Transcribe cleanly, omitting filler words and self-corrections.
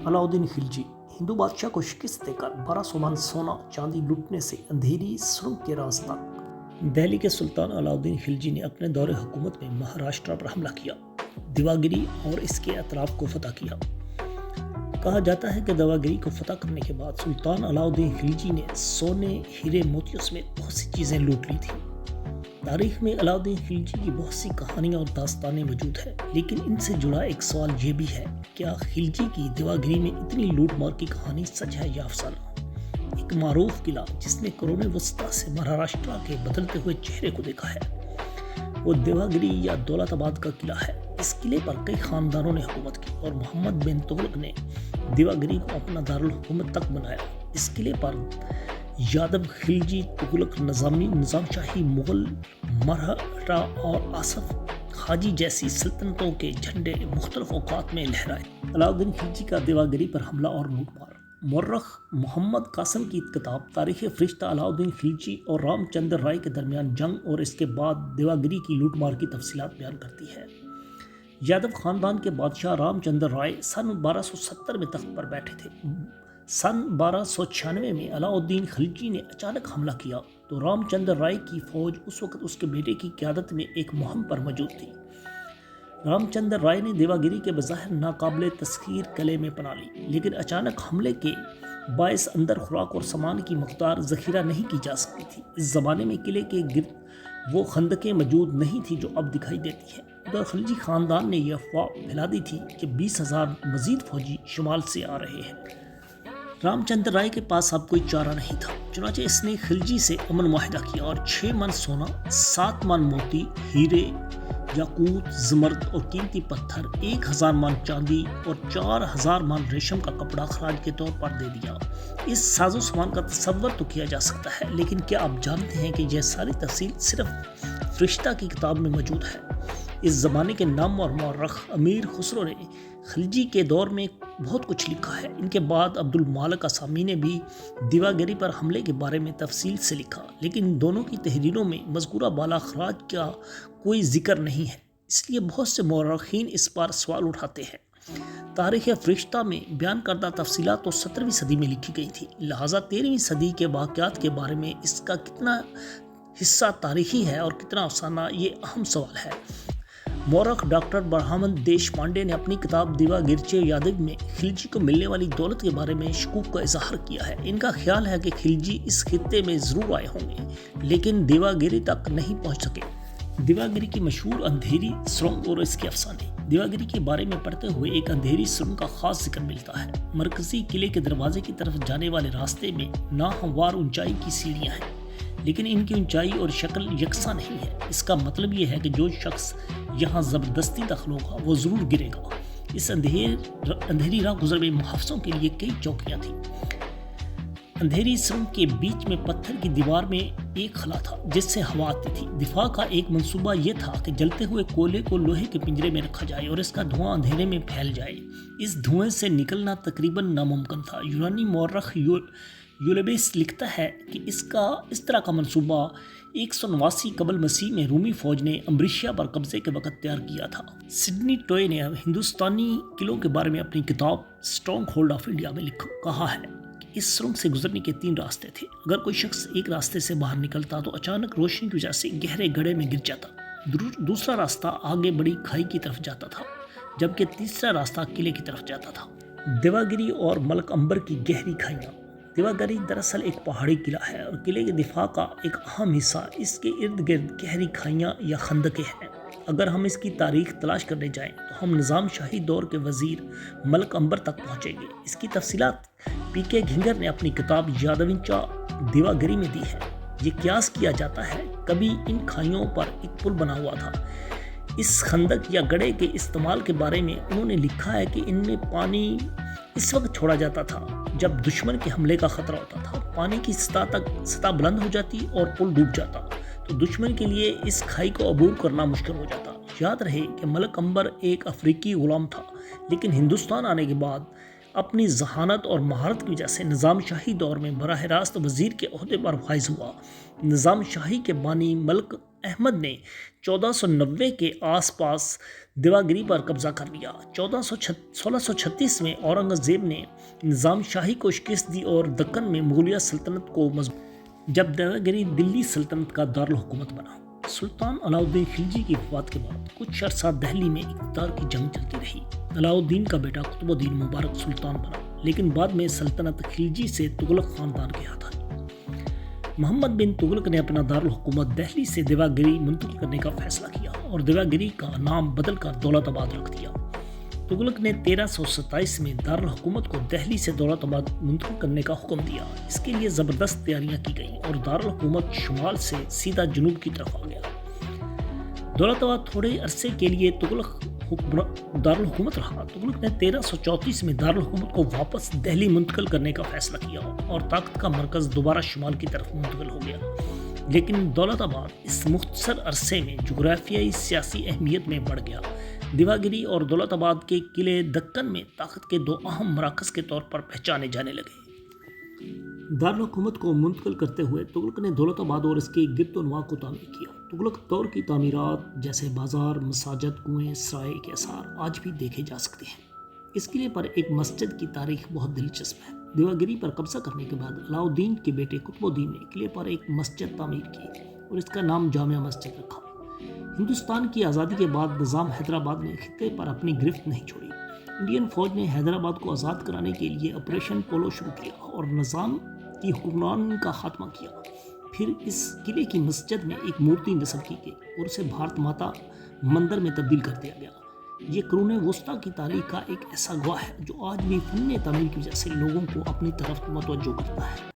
अलाउद्दीन खिलजी हिंदू बादशाह को शिकस्त देकर 1200 मन सोना चांदी लूटने से अंधेरी सुरंग के राज तक। दिल्ली के सुल्तान अलाउद्दीन खिलजी ने अपने दौरे हुकूमत में महाराष्ट्र पर हमला किया, देवागिरी और इसके अतराफ को फतह किया। कहा जाता है कि देवागिरी को फतह करने के बाद सुल्तान अलाउद्दीन खिलजी ने सोने, हीरे, मोतियों समेत बहुत सी चीज़ें लूट ली थी। तारीख में अलाउद्दीन खिलजी की बहुत सी कहानियाँ और दास्तानें मौजूद है, लेकिन इनसे जुड़ा एक सवाल ये भी है, क्या खिलजी की देवागिरी में इतनी लूट मार की कहानी सच है या अफसाना? एक मारूफ किला जिसने करोड़ों वस्ता से महाराष्ट्र के बदलते हुए चेहरे को देखा है, वो देवागिरी या दौलताबाद का किला है। इस किले पर कई खानदानों ने हुकूमत की और मोहम्मद बिन तुगलक ने देवागिरी को अपना दारुल हुकूमत तक बनाया। इस किले पर यादव, खिलजी, तुगलक, निजाम शाही, मुगल, मराठा और आसफ हाजी जैसी सल्तनतों के झंडे मुख्तलिफ औकात में लहराए। अलाउद्दीन खिलजी का देवागिरी पर हमला और लूटमार। मौर्रख मोहम्मद कासिम की किताब तारीख फरिश्ता अलाउद्दीन खिलजी और रामचंद्र राय के दरमियान जंग और इसके बाद देवागिरी की लूटमार की तफसीलात बयान करती है। यादव खानदान के बादशाह रामचंद्र राय सन 1270 में तख्त पर बैठे थे। सन 1296 में अलाउद्दीन खिलजी ने अचानक हमला किया तो रामचंद्र राय की फौज उस वक्त उसके बेटे की क़यादत में एक मुहिम पर मौजूद थी। रामचंद्र राय ने देवागिरी के बज़ाहिर नाकाबिले तस्खीर किले में पना ली, लेकिन अचानक हमले के बायस अंदर खुराक और सामान की मकदार ज़ख़ीरा नहीं की जा सकती थी। इस ज़माने में किले के गिर्द वो खंदकें मौजूद नहीं थी जो अब दिखाई देती हैं। उधर खिलजी खानदान ने यह अफवाह फैला दी थी कि 20,000 मज़ीद फौजी शुमाल से आ रहे हैं। रामचंद्र राय के पास अब कोई चारा नहीं था, चुनांचे इसने खिलजी से अमन मुआहिदा किया और 6 मन सोना, 7 मन मोती, हीरे, याकूत, ज़मर्द और कीमती पत्थर, 1000 मन चांदी और 4000 मन रेशम का कपड़ा खराज के तौर पर दे दिया। इस साजो सामान का तसव्वुर तो किया जा सकता है, लेकिन क्या आप जानते हैं कि यह सारी तफसील सिर्फ फरिश्ता की किताब में मौजूद है? इस ज़माने के नाम और मौर्रख अमीर खुसरो ने खिलजी के दौर में बहुत कुछ लिखा है। इनके बाद अब्दुल मालिक असामी ने भी देवागिरी पर हमले के बारे में तफसील से लिखा, लेकिन दोनों की तहरीरों में मज़कूरा बाला खराज का कोई जिक्र नहीं है। इसलिए बहुत से मौर्रखीन इस पर सवाल उठाते हैं। तारीख़ फरिश्ता में बयान करदा तफसीलात तो 17वीं सदी में लिखी गई थी, लिहाजा 13वीं सदी के वाक़यात के बारे में इसका कितना हिस्सा तारीख़ी है और कितना अफसाना, ये अहम सवाल है। मौरख डॉक्टर बरहामन देश पांडे ने अपनी किताब देवागिरचे यादव में खिलजी को मिलने वाली दौलत के बारे में शकूक का इजहार किया है। इनका ख्याल है कि खिलजी इस खित्ते में ज़रूर आए होंगे, लेकिन देवागिरी तक नहीं पहुंच सके। देवागिरी की मशहूर अंधेरी सुरंग और इसके अफसाने। देवागिरी के बारे में पढ़ते हुए एक अंधेरी सुरंग का खास जिक्र मिलता है। मरकजी किले के दरवाजे की तरफ जाने वाले रास्ते में नाहमवार ऊंचाई की सीढ़ियाँ हैं, लेकिन इनकी ऊंचाई और शक्ल यकसा नहीं है। इसका मतलब ये है कि जो शख्स यहाँ ज़बरदस्ती दाखिल होगा वो ज़रूर गिरेगा। इस अंधेरी राह गुजर में मुहाफ़िज़ों के लिए कई चौकियाँ थीं। अंधेरी सुरंग के बीच में पत्थर की दीवार में एक खला था जिससे हवा आती थी। दिफा का एक मंसूबा ये था कि जलते हुए कोयले को लोहे के पिंजरे में रखा जाए और इसका धुआं अंधेरे में फैल जाए। इस धुएं से निकलना तकरीबन नामुमकिन था। यूनानी मौर्रख यूलेबिस लिखता है कि इस तरह का मंसूबा 189 कबल मसीह में रूमी फौज ने अम्ब्रिशिया पर कब्जे के वक्त तैयार किया था। सिडनी टॉय ने हिंदुस्तानी किलों के बारे में अपनी किताब स्ट्रॉन्ग होल्ड ऑफ इंडिया में कहा है कि इस सुरंग से गुजरने के 3 रास्ते थे। अगर कोई शख्स एक रास्ते से बाहर निकलता तो अचानक रोशनी की वजह से गहरे गड्ढे में गिर जाता। दूसरा रास्ता आगे बड़ी खाई की तरफ जाता था, जबकि तीसरा रास्ता किले की तरफ जाता था। देवागिरी और मलक अंबर की गहरी खाइयाँ। देवागिरी दरअसल एक पहाड़ी किला है और किले के दिफा का एक अहम हिस्सा इसके इर्द गिर्द गहरी खाइयाँ या खंदकें हैं। अगर हम इसकी तारीख तलाश करने जाएं तो हम निज़ाम शाही दौर के वज़ीर मलक अंबर तक पहुँचेंगे। इसकी तफसीलात पीके घिंगर ने अपनी किताब यादविंचा देवागिरी में दी है। ये क्यास किया जाता है कभी इन खाइयों पर एक पुल बना हुआ था। इस खंदक या गड्ढे के इस्तेमाल के बारे में उन्होंने लिखा है कि इनमें पानी इस वक्त छोड़ा जाता था जब दुश्मन के हमले का खतरा होता था। पानी की सतह बुलंद हो जाती और पुल डूब जाता तो दुश्मन के लिए इस खाई को अबूर करना मुश्किल हो जाता। याद रहे कि मलक अंबर एक अफ्रीकी गुलाम था, लेकिन हिंदुस्तान आने के बाद اپنی ذہانت اور مہارت کی وجہ سے نظام شاہی دور میں براہ راست وزیر کے عہدے پر فائز ہوا۔ نظام شاہی کے بانی ملک احمد نے 1490 کے آس پاس دیواگری پر قبضہ کر لیا۔ 1636 میں اورنگزیب نے نظام شاہی کو شکست دی اور دکن میں مغلیہ سلطنت کو مضبوط جب دیواگری دلی سلطنت کا دارالحکومت بنا۔ سلطان علاء الدین خلجی کی وفات کے بعد کچھ عرصہ دہلی میں اقتدار کی جنگ چلتی رہی۔ علاء الدین کا بیٹا قطب الدین مبارک سلطان بنا، لیکن بعد میں سلطنت خلجی سے تغلق خاندان کے ہاتھ آئی۔ محمد بن تغلق نے اپنا دارالحکومت دہلی سے دیواگری منتقل کرنے کا فیصلہ کیا اور دیواگری کا نام بدل کر دولت آباد رکھ دیا۔ تغلق نے 1327 میں دارالحکومت کو دہلی سے دولت آباد منتقل کرنے کا حکم دیا۔ اس کے لیے زبردست تیاریاں کی گئیں اور دارالحکومت شمال سے سیدھا جنوب کی طرف آ گیا۔ دولت آباد تھوڑے عرصے کے لیے تغلق دارالحکومت رہا۔ تغلق نے 1334 میں دارالحکومت کو واپس دہلی منتقل کرنے کا فیصلہ کیا اور طاقت کا مرکز دوبارہ شمال کی طرف منتقل ہو گیا، لیکن دولت آباد اس مختصر عرصے میں جغرافیائی سیاسی اہمیت میں بڑھ گیا۔ دیواگری اور دولت آباد کے قلعے دکن میں طاقت کے دو اہم مراکز کے طور پر پہچانے جانے لگے۔ دارالحکومت کو منتقل کرتے ہوئے تغلق نے دولت آباد اور اس کے گرد و نواح کو تعمیر کیا۔ تغلق دور کی تعمیرات جیسے بازار، مساجد، کنویں، سرائے کے آثار آج بھی دیکھے جا سکتے ہیں۔ اس قلعے پر ایک مسجد کی تاریخ بہت دلچسپ ہے۔ دیواگری پر قبضہ کرنے کے بعد علاء الدین کے بیٹے قطب الدین نے قلعے پر ایک مسجد تعمیر کی اور اس کا نام جامع مسجد رکھا۔ ہندوستان کی آزادی کے بعد نظام حیدرآباد نے خطے پر اپنی گرفت نہیں چھوڑی۔ انڈین فوج نے حیدرآباد کو آزاد کرانے کے لیے آپریشن پولو شروع کیا اور نظام کی حکمران کا خاتمہ کیا۔ پھر اس قلعے کی مسجد میں ایک مورتی نصب کی گئی اور اسے بھارت ماتا مندر میں تبدیل کر دیا گیا۔ یہ قرون وسطیٰ کی تاریخ کا ایک ایسا گواہ ہے جو آج بھی فن تعمیر کی وجہ سے لوگوں کو اپنی طرف متوجہ کرتا ہے۔